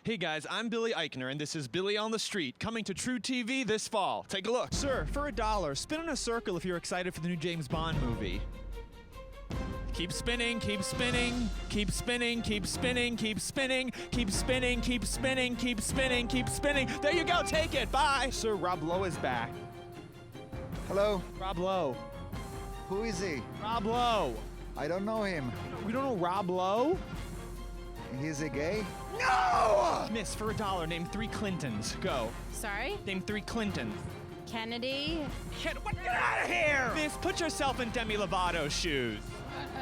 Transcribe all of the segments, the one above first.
Hey guys, I'm Billy Eichner, and this is Billy on the Street, coming to TrueTV this fall. Take a look. Sir, for $1, spin in a circle if you're excited for the new James Bond movie. Keep spinning, keep spinning, keep spinning, keep spinning, keep spinning, keep spinning, keep spinning, keep spinning, keep spinning. There you go, take it, bye. Sir, Rob Lowe is back. Hello? Rob Lowe. Who is he? Rob Lowe. I don't know him. We don't know Rob Lowe? He's a gay? No! Miss, for $1, name 3 Clintons. Go. Sorry? Name 3 Clintons. Kennedy? Get out of here! Miss, put yourself in Demi Lovato's shoes.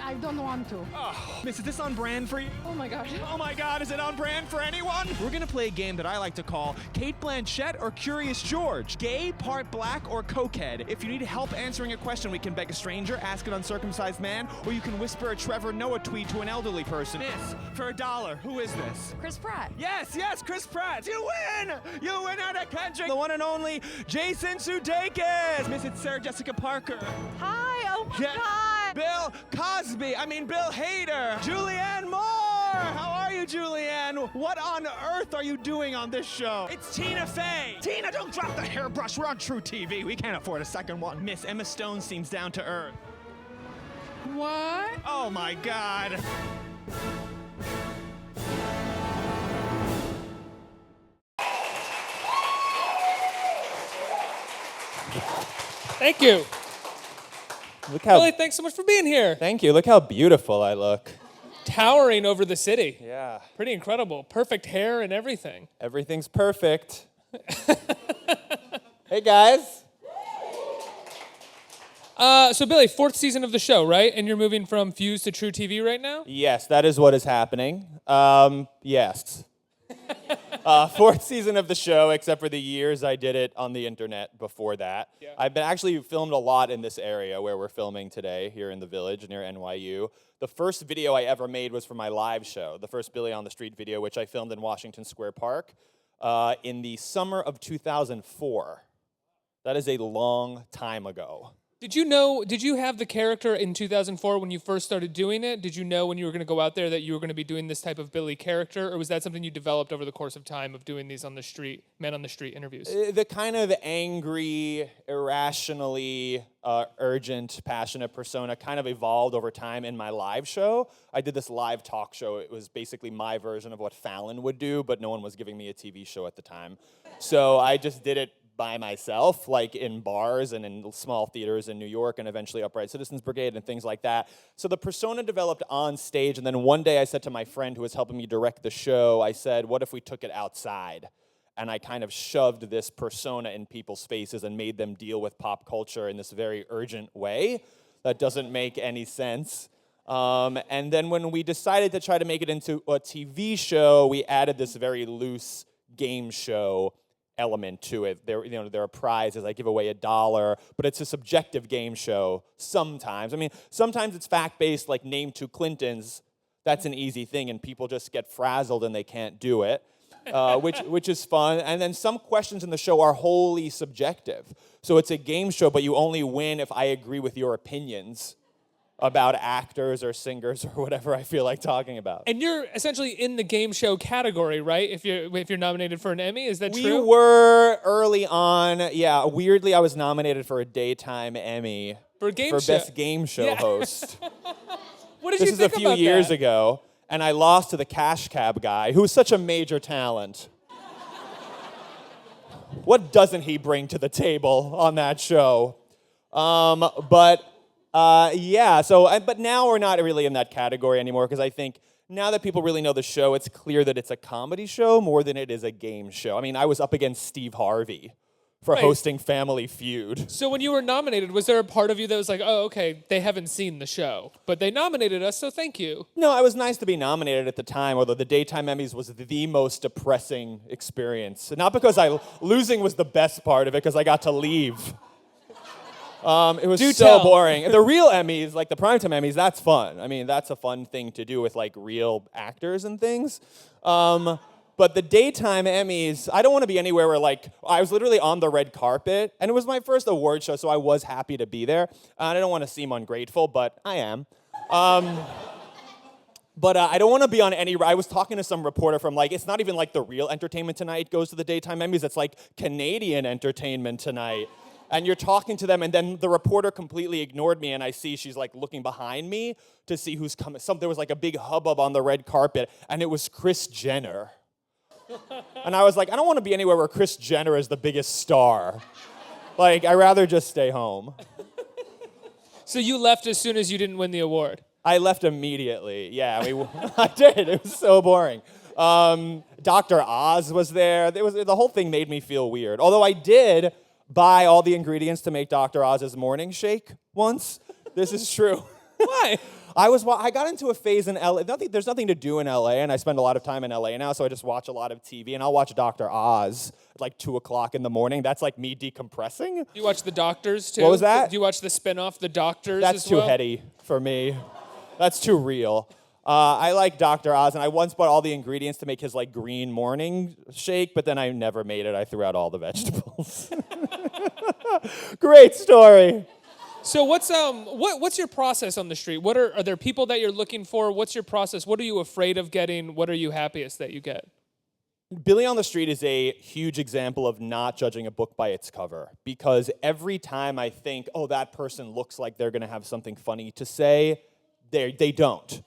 I don't want to. Oh, Miss, is this on brand for you? Oh my gosh. Oh my God, is it on brand for anyone? We're gonna play a game that I like to call Kate Blanchett or Curious George. Gay, part black, or cokehead. If you need help answering a question, we can beg a stranger, ask an uncircumcised man, or you can whisper a Trevor Noah tweet to an elderly person. Miss, for $1, who is this? Chris Pratt. Yes, Chris Pratt. You win! You win out of country. The one and only Jason Sudeikis. Miss, it's Sarah Jessica Parker. Hi, oh my Yeah. God. Bill Bill Hader. Julianne Moore. How are you, Julianne? What on earth are you doing on this show? It's Tina Fey. Tina, don't drop the hairbrush. We're on TrueTV. We can't afford a second one. Miss Emma Stone seems down to earth. What? Oh my God. Thank you. Look how, Billy, thanks so much for being here. Thank you. Look how beautiful I look. Towering over the city. Yeah. Pretty incredible. Perfect hair and everything. Everything's perfect. Hey, guys. So, Billy, 4th season of the show, right? And you're moving from Fuse to TrueTV right now? Yes, that is what is happening. Yes. 4th season of the show, except for the years I did it on the internet before that. Yeah. I've been actually filmed a lot in this area where we're filming today, here in the Village near NYU. The first video I ever made was for my live show, the first Billy on the Street video, which I filmed in Washington Square Park in the summer of 2004. That is a long time ago. Did you have the character in 2004 when you first started doing it? Did you know when you were going to go out there that you were going to be doing this type of Billy character? Or was that something you developed over the course of time of doing these on the street, men on the street interviews? The kind of angry, irrationally urgent, passionate persona kind of evolved over time in my live show. I did this live talk show. It was basically my version of what Fallon would do, but no one was giving me a TV show at the time. So I just did it by myself, like in bars and in small theaters in New York and eventually Upright Citizens Brigade and things like that. So the persona developed on stage, and then one day I said to my friend who was helping me direct the show, I said, what if we took it outside? And I kind of shoved this persona in people's faces and made them deal with pop culture in this very urgent way that doesn't make any sense. And then when we decided to try to make it into a TV show, we added this very loose game show element to it. There are prizes. I give away $1, but it's a subjective game show sometimes. I mean, sometimes it's fact-based, like name 2 Clintons. That's an easy thing, and people just get frazzled and they can't do it, which is fun. And then some questions in the show are wholly subjective. So it's a game show, but you only win if I agree with your opinions about actors or singers or whatever I feel like talking about. And you're essentially in the game show category, right? If you're nominated for an Emmy, is that true? We were early on. Yeah, weirdly, I was nominated for a daytime Emmy for best game show host. What did This you is think a few about years that? ago, and I lost to the Cash Cab guy, who's such a major talent. What doesn't he bring to the table on that show? But now we're not really in that category anymore, because I think now that people really know the show, it's clear that it's a comedy show more than it is a game show. I mean, I was up against Steve Harvey for hosting Family Feud. So when you were nominated, was there a part of you that was like, oh, okay, they haven't seen the show, but they nominated us, so thank you? No, it was nice to be nominated at the time, although the daytime Emmys was the most depressing experience. Not because losing was the best part of it, because I got to leave. It was so boring. The real Emmys, like the primetime Emmys, that's fun. I mean, that's a fun thing to do with like real actors and things. But the daytime Emmys, I don't want to be anywhere where like, I was literally on the red carpet, and it was my first award show, so I was happy to be there. I don't want to seem ungrateful, but I am. But I don't want to be on any. I was talking to some reporter from like, it's not even like the real Entertainment Tonight goes to the daytime Emmys. It's like Canadian Entertainment Tonight. And you're talking to them, and then the reporter completely ignored me, and I see she's like looking behind me to see who's coming. There was like a big hubbub on the red carpet, and it was Kris Jenner. And I was like, I don't want to be anywhere where Kris Jenner is the biggest star. Like, I'd rather just stay home. So you left as soon as you didn't win the award? I left immediately. Yeah, I did. It was so boring. Dr. Oz was there. The whole thing made me feel weird. Although I did buy all the ingredients to make Dr. Oz's morning shake once. This is true. Why? I got into a phase in LA. There's nothing to do in LA, and I spend a lot of time in LA now, so I just watch a lot of TV, and I'll watch Dr. Oz at like 2 o'clock in the morning. That's like me decompressing. Do you watch The Doctors, too? What was that? Do you watch the spin-off, The Doctors, That's as too well? heady for me. That's too real. I like Dr. Oz, and I once bought all the ingredients to make his like green morning shake, but then I never made it. I threw out all the vegetables. Great story. So what's your process on the street? Are there people that you're looking for? What's your process? What are you afraid of getting? What are you happiest that you get? Billy on the Street is a huge example of not judging a book by its cover, because every time I think, oh, that person looks like they're going to have something funny to say, they don't.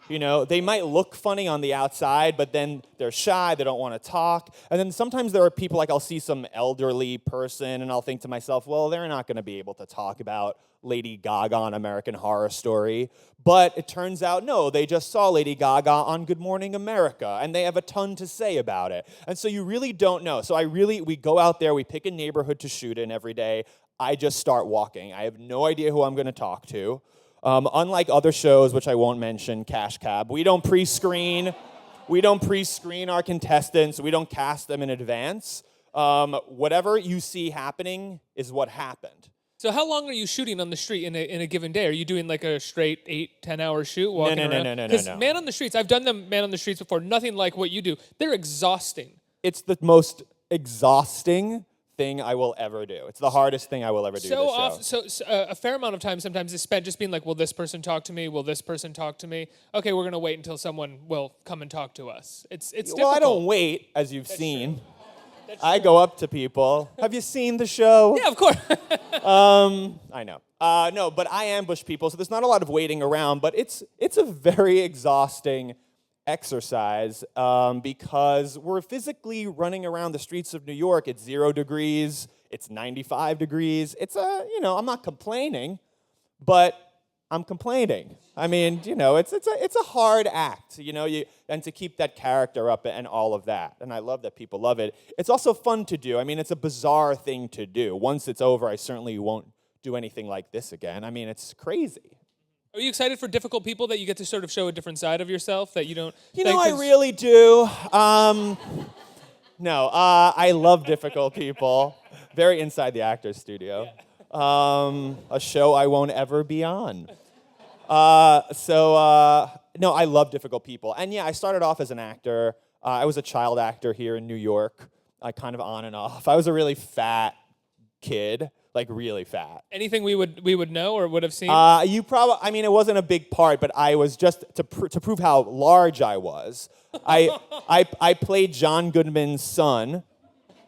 You know, they might look funny on the outside, but then they're shy, they don't want to talk. And then sometimes there are people, like I'll see some elderly person, and I'll think to myself, well, they're not going to be able to talk about Lady Gaga on American Horror Story. But it turns out, no, they just saw Lady Gaga on Good Morning America, and they have a ton to say about it. And so you really don't know. So we go out there, we pick a neighborhood to shoot in every day. I just start walking. I have no idea who I'm going to talk to. Unlike other shows, which I won't mention, Cash Cab, we don't pre-screen. We don't pre-screen our contestants. We don't cast them in advance. Whatever you see happening is what happened. So how long are you shooting on the street in a given day? Are you doing like a straight 8-10 hour shoot walking around? No. Because Man on the Streets, I've done them Man on the Streets before. Nothing like what you do. They're exhausting. It's the most exhausting thing I will ever do. It's the hardest thing I will ever do. So a fair amount of time sometimes is spent just being like, will this person talk to me? Will this person talk to me? Okay, we're gonna wait until someone will come and talk to us. It's difficult. Well, I don't wait, as you've seen. I go up to people. Have you seen the show? Yeah, of course. I know. No, but I ambush people, so there's not a lot of waiting around, but it's a very exhausting exercise because we're physically running around the streets of New York. It's 0 degrees. It's 95 degrees. I'm not complaining, but I'm complaining. I mean, it's a hard act, and to keep that character up and all of that. And I love that people love it. It's also fun to do. I mean, it's a bizarre thing to do. Once it's over, I certainly won't do anything like this again. I mean, it's crazy. Are you excited for difficult people that you get to sort of show a different side of yourself that you don't? I really do. No, I love difficult people. Very inside the actor's studio. A show I won't ever be on. No, I love difficult people. And yeah, I started off as an actor. I was a child actor here in New York, kind of on and off. I was a really fat kid. Like really fat. Anything we would know or would have seen? It wasn't a big part, but I was just to prove how large I was. I played John Goodman's son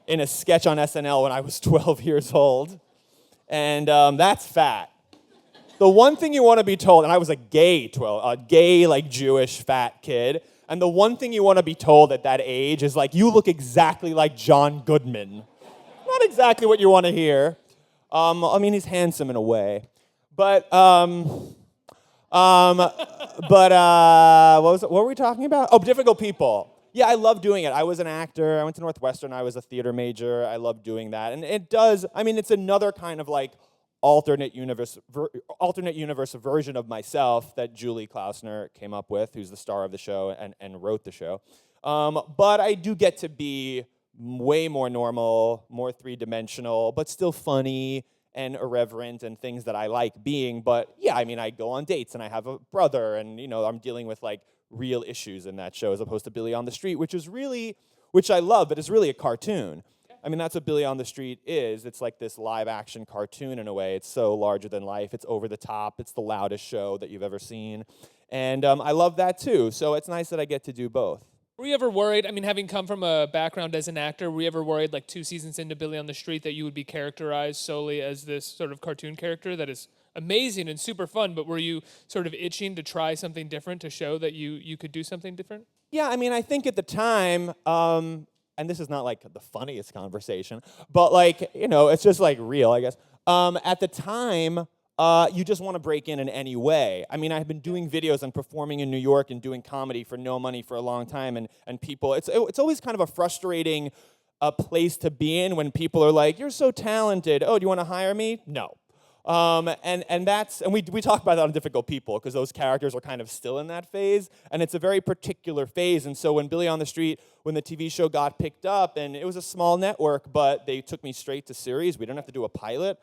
in a sketch on SNL when I was 12 years old, and that's fat. The one thing you want to be told, and I was a gay like Jewish fat kid, and the one thing you want to be told at that age is like, you look exactly like John Goodman. Not exactly what you want to hear. He's handsome in a way, but what were we talking about? Oh, difficult people. Yeah, I love doing it. I was an actor. I went to Northwestern. I was a theater major. I love doing that, and it's another kind of like alternate universe version of myself that Julie Klausner came up with, who's the star of the show and wrote the show. But I do get to be way more normal, more three-dimensional, but still funny and irreverent and things that I like being. But yeah, I go on dates and I have a brother and, I'm dealing with like real issues in that show as opposed to Billy on the Street, which I love, but it's really a cartoon. That's what Billy on the Street is. It's like this live action cartoon in a way. It's so larger than life. It's over the top. It's the loudest show that you've ever seen. And I love that too. So it's nice that I get to do both. Were you ever worried, I mean, having come from a background as an actor, were you ever worried, like 2 seasons into Billy on the Street, that you would be characterized solely as this sort of cartoon character that is amazing and super fun, but were you sort of itching to try something different to show that you could do something different? Yeah, I mean, I think at the time, and this is not like the funniest conversation, but like, you know, it's just like real, I guess. At the time, you just want to break in any way. I mean, I've been doing videos and performing in New York and doing comedy for no money for a long time, and people, it's always kind of a frustrating place to be in when people are like, you're so talented, oh, do you want to hire me? No. And we talk about that on Difficult People because those characters are kind of still in that phase, and it's a very particular phase. And so when Billy on the Street, when the TV show got picked up, and it was a small network, but they took me straight to series. We didn't have to do a pilot.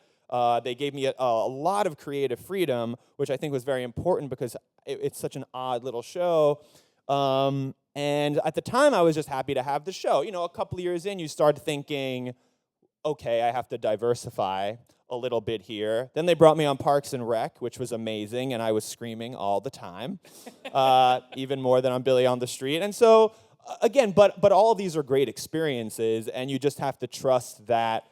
They gave me a lot of creative freedom, which I think was very important because it's such an odd little show. And at the time, I was just happy to have the show. You know, a couple of years in, you start thinking, okay, I have to diversify a little bit here. Then they brought me on Parks and Rec, which was amazing, and I was screaming all the time, even more than on Billy on the Street. And so, again, but all of these are great experiences, and you just have to trust that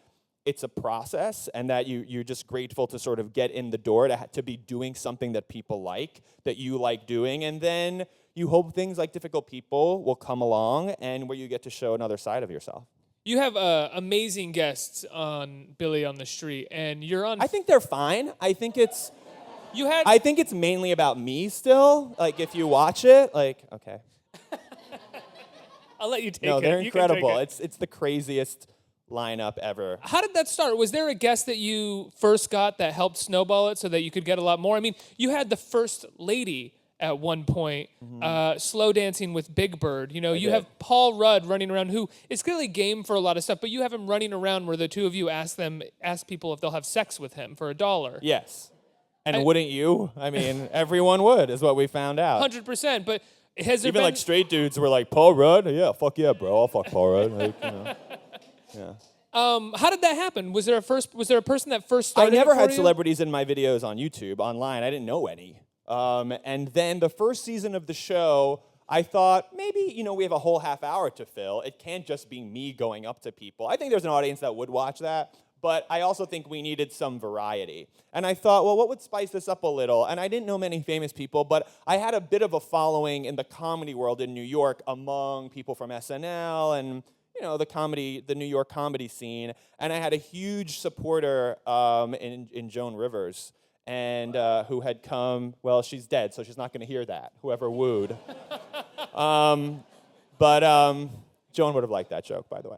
it's a process and that you're just grateful to sort of get in the door to be doing something that people like, that you like doing, and then you hope things like Difficult People will come along and where you get to show another side of yourself. You have amazing guests on Billy on the Street, and you're on... I think they're fine. I think it's mainly about me still. Like, if you watch it, like, okay. I'll let you take it. No, they're You can take incredible. it. It's the craziest lineup ever. How did that start? Was there a guest that you first got that helped snowball it so that you could get a lot more? I mean, you had the first lady at one point, slow dancing with Big Bird. You know, you have Paul Rudd running around, who is clearly game for a lot of stuff, but you have him running around where the two of you ask people if they'll have sex with him for $1. Yes. And wouldn't you? I mean, everyone would, is what we found out. 100%, but has there Even been... like straight dudes were like, Paul Rudd? Yeah, fuck yeah, bro. I'll fuck Paul Rudd. Like, you know. Yeah. How did that happen? Was there a person that first I started never it for had you? celebrities in my videos on YouTube, online. I didn't know any. And then the first season of the show, I thought, maybe, you know, we have a whole half hour to fill. It can't just be me going up to people. I think there's an audience that would watch that, but I also think we needed some variety. And I thought, well, what would spice this up a little? And I didn't know many famous people, but I had a bit of a following in the comedy world in New York among people from SNL and, you know, the New York comedy scene. And I had a huge supporter in Joan Rivers. And who had come, well, she's dead, so she's not going to hear that, whoever wooed. But Joan would have liked that joke, by the way.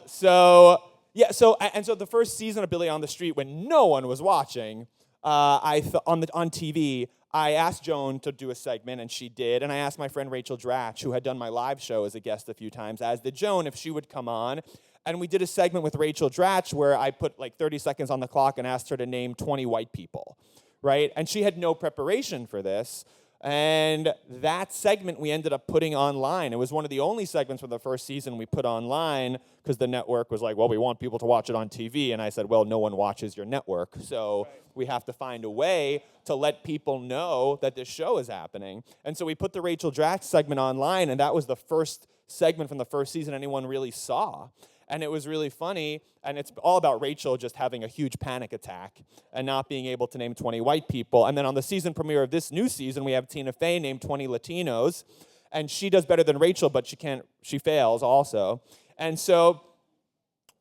So the first season of Billy on the Street, when no one was watching, on TV, I asked Joan to do a segment, and she did. And I asked my friend Rachel Dratch, who had done my live show as a guest a few times, as did Joan, if she would come on. And we did a segment with Rachel Dratch where I put like 30 seconds on the clock and asked her to name 20 white people, right? And she had no preparation for this. And that segment we ended up putting online. It was one of the only segments from the first season we put online because the network was like, well, we want people to watch it on TV. And I said, well, no one watches your network. So we have to find a way to let people know that this show is happening. And so we put the Rachel Dratch segment online, and that was the first segment from the first season anyone really saw. And it was really funny, and it's all about Rachel just having a huge panic attack and not being able to name 20 white people. And then on the season premiere of this new season, we have Tina Fey name 20 Latinos, and she does better than Rachel, but she fails also. And so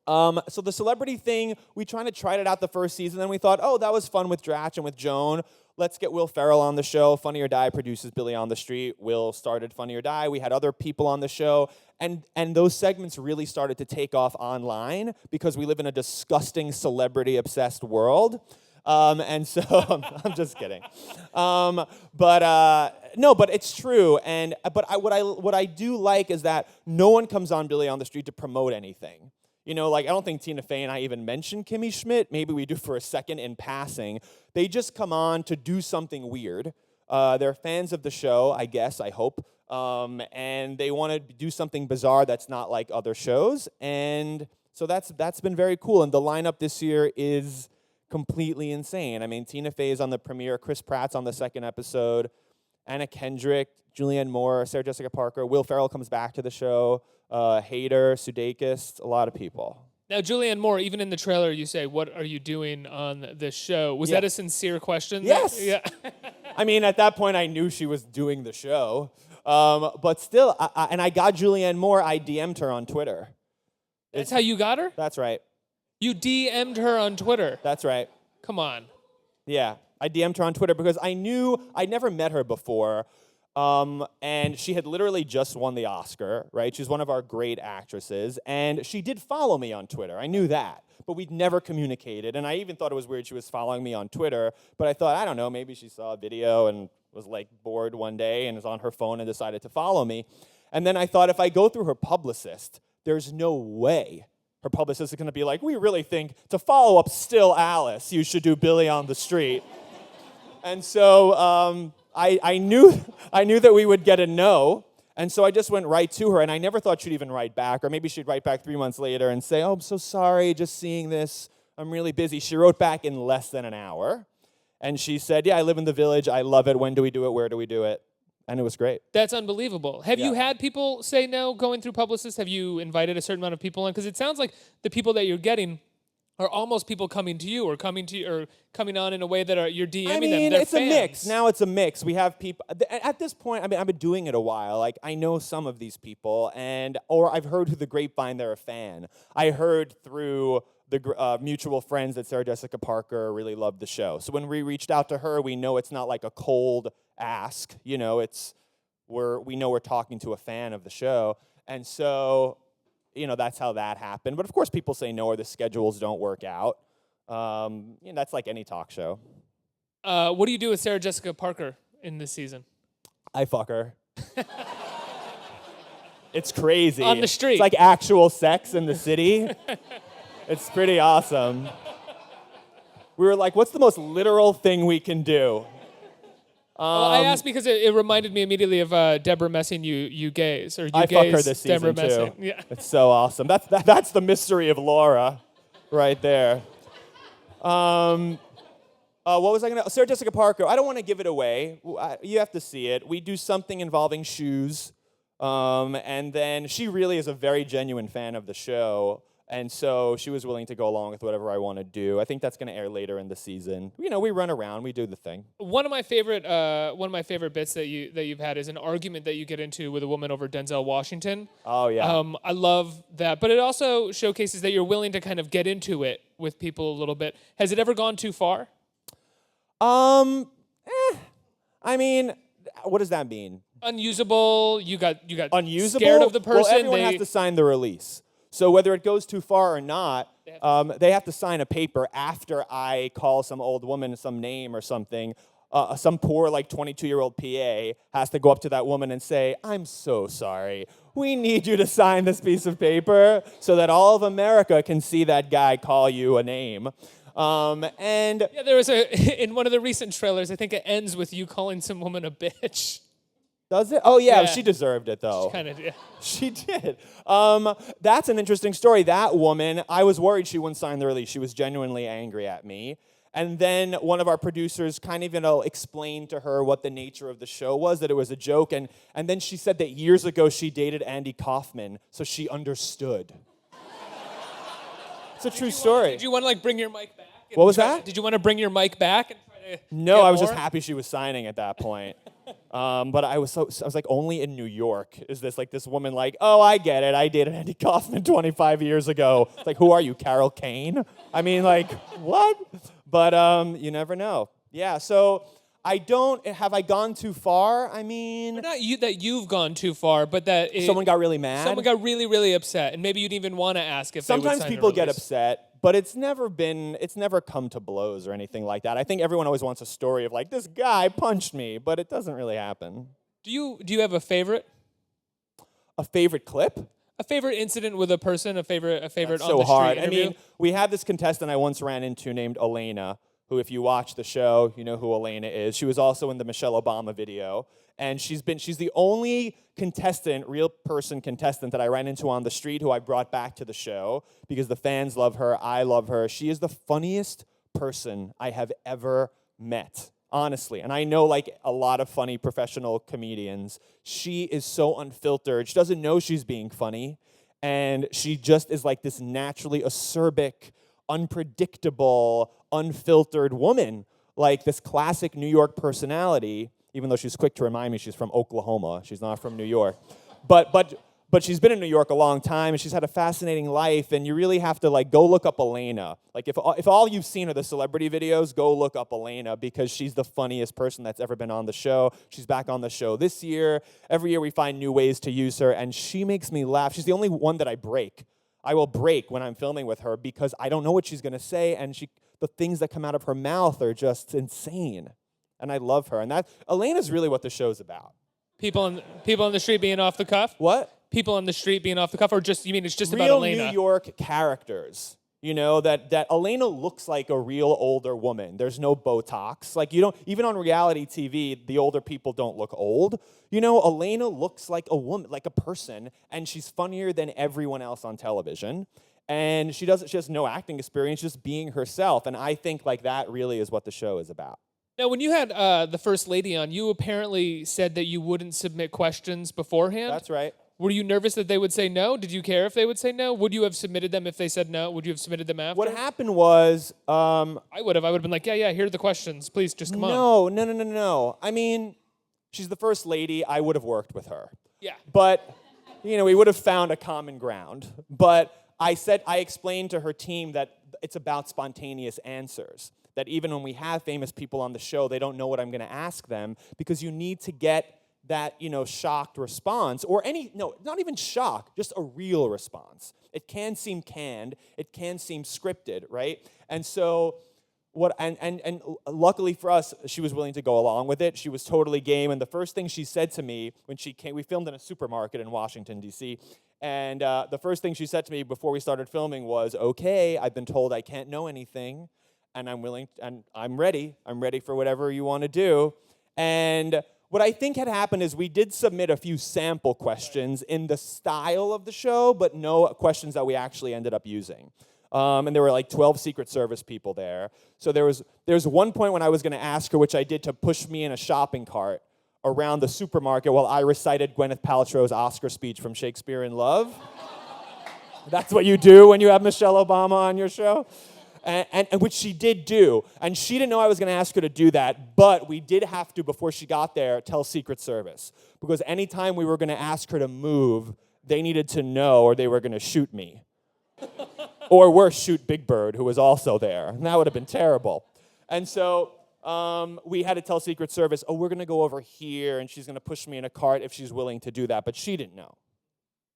the celebrity thing, we tried it out the first season, and we thought, oh, that was fun with Dratch and with Joan. Let's get Will Ferrell on the show. Funny or Die produces Billy on the Street. Will started Funny or Die. We had other people on the show. And those segments really started to take off online because we live in a disgusting celebrity-obsessed world. And so, I'm just kidding. No, but it's true. What I do like is that no one comes on Billy on the Street to promote anything. You know, like, I don't think Tina Fey and I even mentioned Kimmy Schmidt. Maybe we do for a second in passing. They just come on to do something weird. They're fans of the show, I guess, I hope. And they want to do something bizarre that's not like other shows. And so that's been very cool. And the lineup this year is completely insane. I mean, Tina Fey is on the premiere. Chris Pratt's on the second episode. Anna Kendrick, Julianne Moore, Sarah Jessica Parker. Will Ferrell comes back to the show. Hader, Sudeikis, a lot of people. Now, Julianne Moore, even in the trailer, you say, "What are you doing on this show?" Was that a sincere question? Yes. Yeah. I mean, at that point, I knew she was doing the show. But still, and I got Julianne Moore. I DM'd her on Twitter. That's how you got her? That's right. You DM'd her on Twitter. That's right. Come on. Yeah, I DM'd her on Twitter because I knew I'd never met her before. And she had literally just won the Oscar, right? She's one of our great actresses, and she did follow me on Twitter. I knew that, but we'd never communicated, and I even thought it was weird she was following me on Twitter, but I thought, I don't know, maybe she saw a video and was like bored one day and was on her phone and decided to follow me. And then I thought, if I go through her publicist, there's no way her publicist is going to be like, we really think to follow up Still Alice, you should do Billy on the Street. And so I knew that we would get a no, and so I just went right to her, and I never thought she'd even write back, or maybe she'd write back 3 months later and say, oh, I'm so sorry, just seeing this, I'm really busy. She wrote back in less than an hour, and she said, yeah, I live in the Village, I love it, when do we do it, where do we do it? And it was great. That's unbelievable. Have you had people say no going through publicists? Have you invited a certain amount of people in? Because it sounds like the people that you're getting are almost people coming to you or coming on in a way that you're DMing them. I mean, They're it's fans. a mix. Now it's a mix. We have people at this point. I mean, I've been doing it a while. Like, I know some of these people, or I've heard through the grapevine they're a fan. I heard through the mutual friends that Sarah Jessica Parker really loved the show. So when we reached out to her, we know it's not like a cold ask. You know, we know we're talking to a fan of the show, and so, you know, that's how that happened. But of course, people say no, or the schedules don't work out. That's like any talk show. What do you do with Sarah Jessica Parker in this season? I fuck her. It's crazy. On the street. It's like actual sex in the city. It's pretty awesome. We were like, what's the most literal thing we can do? Well, I asked because it reminded me immediately of Deborah Messing, you gays, or you I gays, fuck her this Deborah season, too. Messing. Yeah. It's so awesome. That's the mystery of Laura right there. What was I going to... Sarah Jessica Parker, I don't want to give it away. You have to see it. We do something involving shoes, and then she really is a very genuine fan of the show, and so she was willing to go along with whatever I want to do. I think that's going to air later in the season. You know, we run around, we do the thing. One of my favorite bits that you've had is an argument that you get into with a woman over Denzel Washington. Oh yeah. I love that, but it also showcases that you're willing to kind of get into it with people a little bit. Has it ever gone too far? I mean, what does that mean? Unusable. You got Unusable? scared of the person. Well, everyone has to sign the release. So whether it goes too far or not, they have to sign a paper after I call some old woman some name or something. Some poor, like, 22-year-old PA has to go up to that woman and say, I'm so sorry. We need you to sign this piece of paper so that all of America can see that guy call you a name. And yeah, there was in one of the recent trailers, I think it ends with you calling some woman a bitch. Does it? Oh, yeah, Yeah. she deserved it, though. Kind of, yeah. She did. That's an interesting story. That woman, I was worried she wouldn't sign the release. She was genuinely angry at me. And then one of our producers kind of, explained to her what the nature of the show was, that it was a joke. And then she said that years ago she dated Andy Kaufman, so she understood. It's a true story. Did you want to bring your mic back? What was that? Did you want to bring your mic back and try to No, get I was just more? happy she was signing at that point. But I was like, only in New York is this woman oh, I get it. I dated Andy Kaufman 25 years ago. It's like, who are you, Carol Kane? I mean, what? But you never know. Yeah, so have I gone too far? I mean... Not you, that you've gone too far, but that... Someone got really mad? Someone got really, really upset, and maybe you'd even want to ask if Sometimes they would sign people the get release. upset, but it's never come to blows or anything like that. I think everyone always wants a story of this guy punched me, but it doesn't really happen. Do you have a favorite? A favorite clip? A favorite incident with a person, a favorite That's on so the hard. street interview? I mean, we have this contestant I once ran into named Elena, who, if you watch the show, you know who Elena is. She was also in the Michelle Obama video, and she's the only real person contestant that I ran into on the street who I brought back to the show because the fans love her, I love her. She is the funniest person I have ever met honestly. And I know like a lot of funny professional comedians. She is so unfiltered. She doesn't know she's being funny. And she just is like this naturally acerbic, unpredictable, unfiltered woman. Like this classic New York personality, even though she's quick to remind me she's from Oklahoma. She's not from New York. But she's been in New York a long time, and she's had a fascinating life, and you really have to, like, go look up Elena. Like, if all you've seen are the celebrity videos, go look up Elena, because she's the funniest person that's ever been on the show. She's back on the show this year. Every year we find new ways to use her, and she makes me laugh. She's the only one that I break. I will break when I'm filming with her, because I don't know what she's going to say, and the things that come out of her mouth are just insane. And I love her. And Elena's really what the show's about. People on the street being off the cuff? What? People on the street being off the cuff, or just, you mean it's just about Real Elena? New York characters. You know, that Elena looks like a real older woman. There's no Botox. Like, you don't, even on reality TV, the older people don't look old. You know, Elena looks like a woman, like a person, and she's funnier than everyone else on television. And she has no acting experience, just being herself. And I think like that really is what the show is about. Now, when you had the First Lady on, you apparently said that you wouldn't submit questions beforehand. That's right. Were you nervous that they would say no? Did you care if they would say no? Would you have submitted them if they said no? Would you have submitted them after? What happened was... I would have. I would have been like, yeah, here are the questions. Please, just come on. No. I mean, she's the First Lady. I would have worked with her. Yeah. But, you know, we would have found a common ground. But I explained to her team that it's about spontaneous answers. That even when we have famous people on the show, they don't know what I'm going to ask them, because you need to get that, you know, shocked response, or not even shock, just a real response. It can seem canned, it can seem scripted, right? And so and luckily for us, she was willing to go along with it. She was totally game, and the first thing she said to me when she came, we filmed in a supermarket in Washington, D.C., and the first thing she said to me before we started filming was, "Okay, I've been told I can't know anything, and I'm ready. I'm ready for whatever you want to do." And what I think had happened is we did submit a few sample questions in the style of the show, but no questions that we actually ended up using. And there were like 12 Secret Service people there. So there's one point when I was going to ask her, which I did, to push me in a shopping cart around the supermarket while I recited Gwyneth Paltrow's Oscar speech from Shakespeare in Love. That's what you do when you have Michelle Obama on your show. And which she did do. And she didn't know I was going to ask her to do that, but we did have to, before she got there, tell Secret Service. Because anytime we were going to ask her to move, they needed to know, or they were going to shoot me. Or worse, shoot Big Bird, who was also there. And that would have been terrible. And so we had to tell Secret Service, we're going to go over here, and she's going to push me in a cart if she's willing to do that. But she didn't know.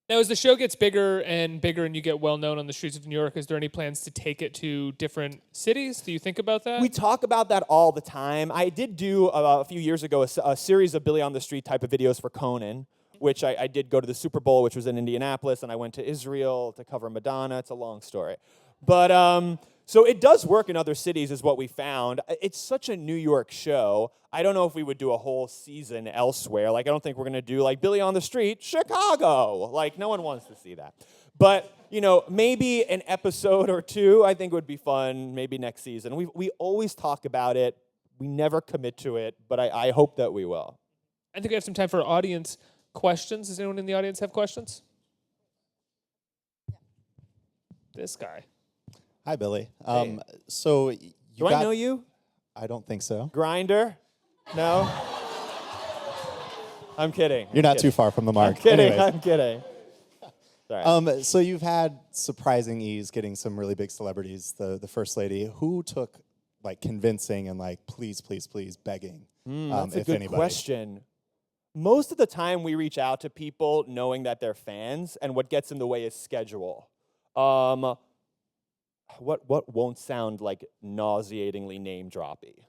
Now, as the show gets bigger and bigger and you get well-known on the streets of New York, is there any plans to take it to different cities? Do you think about that? We talk about that all the time. I did do, a few years ago, a series of Billy on the Street type of videos for Conan, which I did go to the Super Bowl, which was in Indianapolis, and I went to Israel to cover Madonna. It's a long story. But so it does work in other cities, is what we found. It's such a New York show. I don't know if we would do a whole season elsewhere. Like, I don't think we're going to do, like, Billy on the Street, Chicago. Like, no one wants to see that. But, you know, maybe an episode or two I think would be fun, maybe next season. We always talk about it. We never commit to it, but I hope that we will. I think we have some time for audience questions. Does anyone in the audience have questions? This guy. Hi, Billy. Hey. So Do I know you? I don't think so. Grinder? No? I'm kidding. You're not too far from the mark. I'm kidding. Anyways. I'm kidding. Sorry. So you've had surprising ease getting some really big celebrities, the First Lady. Who took like convincing and like please begging? That's a if good anybody? question. Most of the time we reach out to people knowing that they're fans, and what gets in the way is schedule. What won't sound like nauseatingly name-droppy?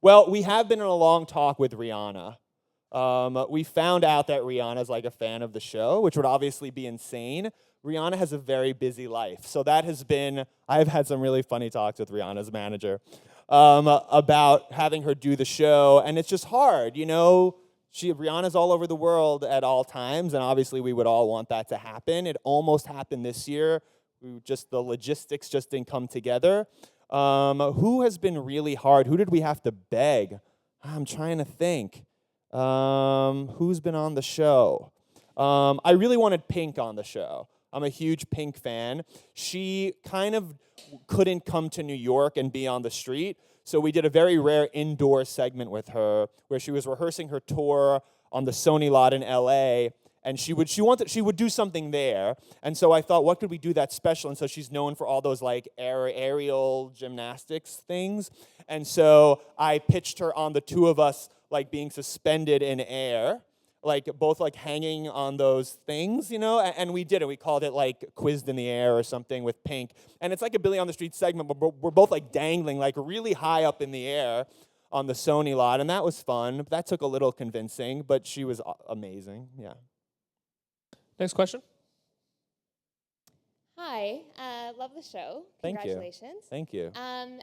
Well, we have been in a long talk with Rihanna. We found out that Rihanna's like a fan of the show, which would obviously be insane. Rihanna has a very busy life. So that has been, I've had some really funny talks with Rihanna's manager about having her do the show. And it's just hard, you know. Rihanna's all over the world at all times, and obviously we would all want that to happen. It almost happened this year. The logistics just didn't come together. Who has been really hard? Who did we have to beg? I'm trying to think. Who's been on the show? I really wanted Pink on the show. I'm a huge Pink fan. She kind of couldn't come to New York and be on the street, so we did a very rare indoor segment with her where she was rehearsing her tour on the Sony lot in LA, and she would do something there. And so I thought, what could we do that's special? And so she's known for all those like aerial gymnastics things. And so I pitched her on the two of us like being suspended in air, like both like hanging on those things, you know, and we did it. We called it like Quizzed in the Air or something with Pink. And it's like a Billy on the Street segment, but we're both like dangling like really high up in the air on the Sony lot, and that was fun. That took a little convincing, but she was amazing, yeah. Next question. Hi, love the show. Thank you. Congratulations. Thank you. I'm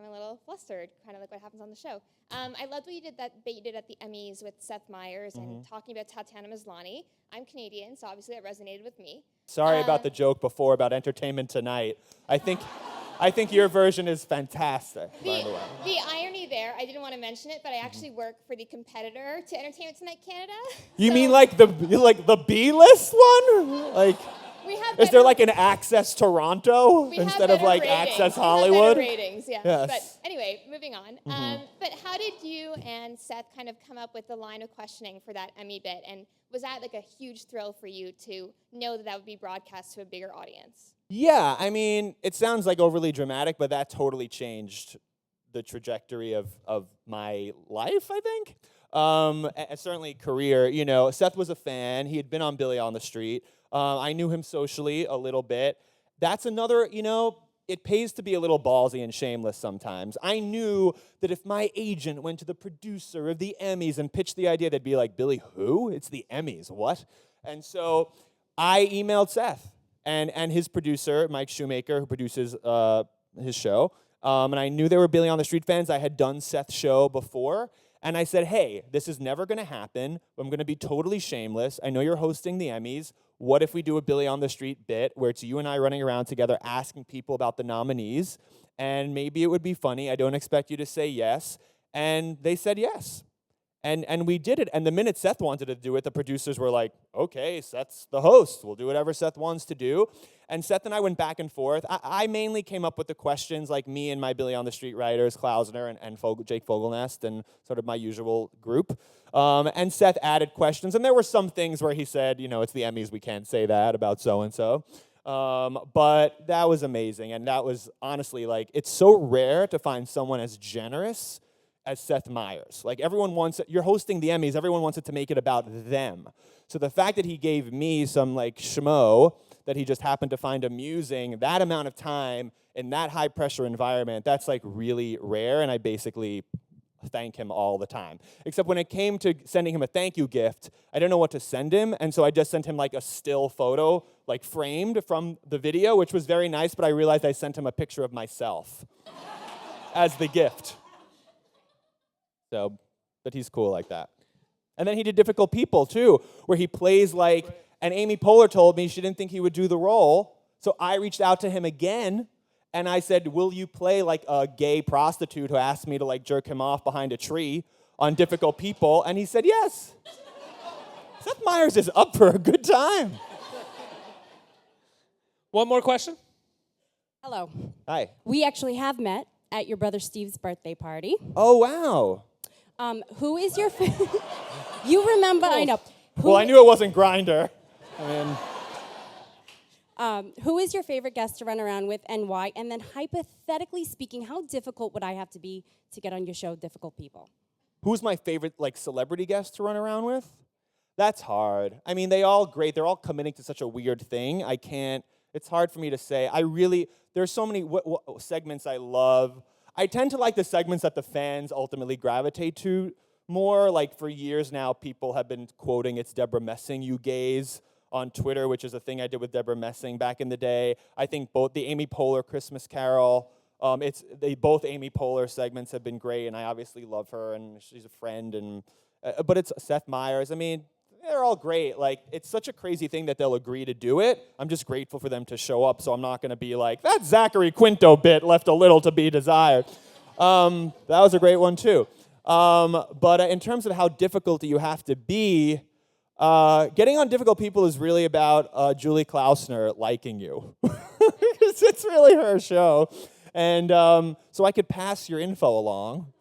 a little flustered, kind of like what happens on the show. I loved what you did at the Emmys with Seth Meyers and talking about Tatiana Maslany. I'm Canadian, so obviously that resonated with me. Sorry about the joke before about Entertainment Tonight. I think your version is fantastic, by the way. The irony there, I didn't want to mention it, but I actually work for the competitor to Entertainment Tonight Canada. You mean like the B-list one? Like, is there like an Access Toronto instead of like Access Hollywood? We have better ratings, yeah. Yes. But anyway, moving on. But how did you and Seth kind of come up with the line of questioning for that Emmy bit? And was that like a huge thrill for you to know that would be broadcast to a bigger audience? Yeah, I mean, it sounds like overly dramatic, but that totally changed the trajectory of my life, I think. And certainly career. You know, Seth was a fan. He had been on Billy on the Street. I knew him socially a little bit. That's another, you know, it pays to be a little ballsy and shameless sometimes. I knew that if my agent went to the producer of the Emmys and pitched the idea, they'd be like, Billy, who? It's the Emmys, what? And so I emailed Seth and his producer, Mike Shoemaker, who produces his show. And I knew they were Billy on the Street fans. I had done Seth's show before. And I said, hey, this is never going to happen. I'm going to be totally shameless. I know you're hosting the Emmys. What if we do a Billy on the Street bit where it's you and I running around together asking people about the nominees? And maybe it would be funny. I don't expect you to say yes. And they said yes. And we did it. And the minute Seth wanted to do it, the producers were like, okay, Seth's the host. We'll do whatever Seth wants to do. And Seth and I went back and forth. I mainly came up with the questions, like me and my Billy on the Street writers, Klausner and Jake Fogelnest, and sort of my usual group. And Seth added questions. And there were some things where he said, you know, it's the Emmys, we can't say that about so-and-so. But that was amazing. And that was honestly, like, it's so rare to find someone as generous as Seth Meyers. Like, everyone wants it, you're hosting the Emmys, everyone wants it to make it about them. So the fact that he gave me some, like, schmo that he just happened to find amusing, that amount of time in that high-pressure environment, that's, like, really rare, and I basically thank him all the time. Except when it came to sending him a thank you gift, I didn't know what to send him, and so I just sent him, like, a still photo, like, framed from the video, which was very nice, but I realized I sent him a picture of myself as the gift. So, but he's cool like that. And then he did Difficult People, too, where he plays like, and Amy Poehler told me she didn't think he would do the role, so I reached out to him again, and I said, will you play like a gay prostitute who asked me to like jerk him off behind a tree on Difficult People? And he said yes. Seth Meyers is up for a good time. One more question. Hello. Hi. We actually have met at your brother Steve's birthday party. Oh, wow. Who is your You remember, I know. Well, I knew it wasn't Grindr. Who is your favorite guest to run around with and why? And then hypothetically speaking, how difficult would I have to be to get on your show, Difficult People? Who's my favorite like celebrity guest to run around with? That's hard. I mean, they all great. They're all committing to such a weird thing. It's hard for me to say. There's so many segments I love. I tend to like the segments that the fans ultimately gravitate to more. Like for years now, people have been quoting "It's Deborah Messing, you gays" on Twitter, which is a thing I did with Deborah Messing back in the day. I think both the Amy Poehler Christmas Carol, both Amy Poehler segments have been great, and I obviously love her, and she's a friend. But it's Seth Meyers. I mean, they're all great. Like, it's such a crazy thing that they'll agree to do it. I'm just grateful for them to show up, so I'm not going to be like, that Zachary Quinto bit left a little to be desired. That was a great one, too. But in terms of how difficult you have to be, getting on difficult people is really about Julie Klausner liking you. It's really her show. And so I could pass your info along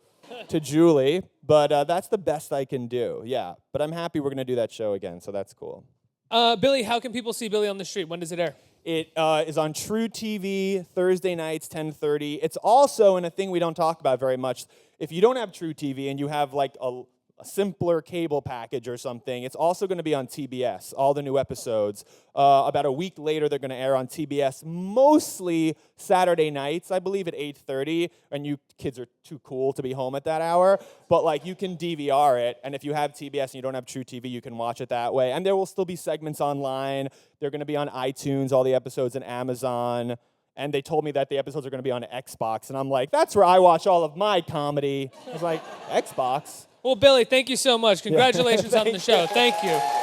to Julie, but that's the best I can do, yeah. But I'm happy we're going to do that show again, so that's cool. Billy, how can people see Billy on the Street? When does it air? It is on TrueTV, Thursday nights, 10:30. It's also, and a thing we don't talk about very much, if you don't have TrueTV and you have like a simpler cable package or something, it's also going to be on TBS, all the new episodes. About a week later, they're going to air on TBS, mostly Saturday nights, I believe at 8:30, and you kids are too cool to be home at that hour, but like you can DVR it, and if you have TBS and you don't have TrueTV, you can watch it that way. And there will still be segments online. They're going to be on iTunes, all the episodes, and Amazon. And they told me that the episodes are going to be on Xbox, and I'm like, that's where I watch all of my comedy. I was like, Xbox? Well, Billy, thank you so much. Congratulations on the show. Thank you.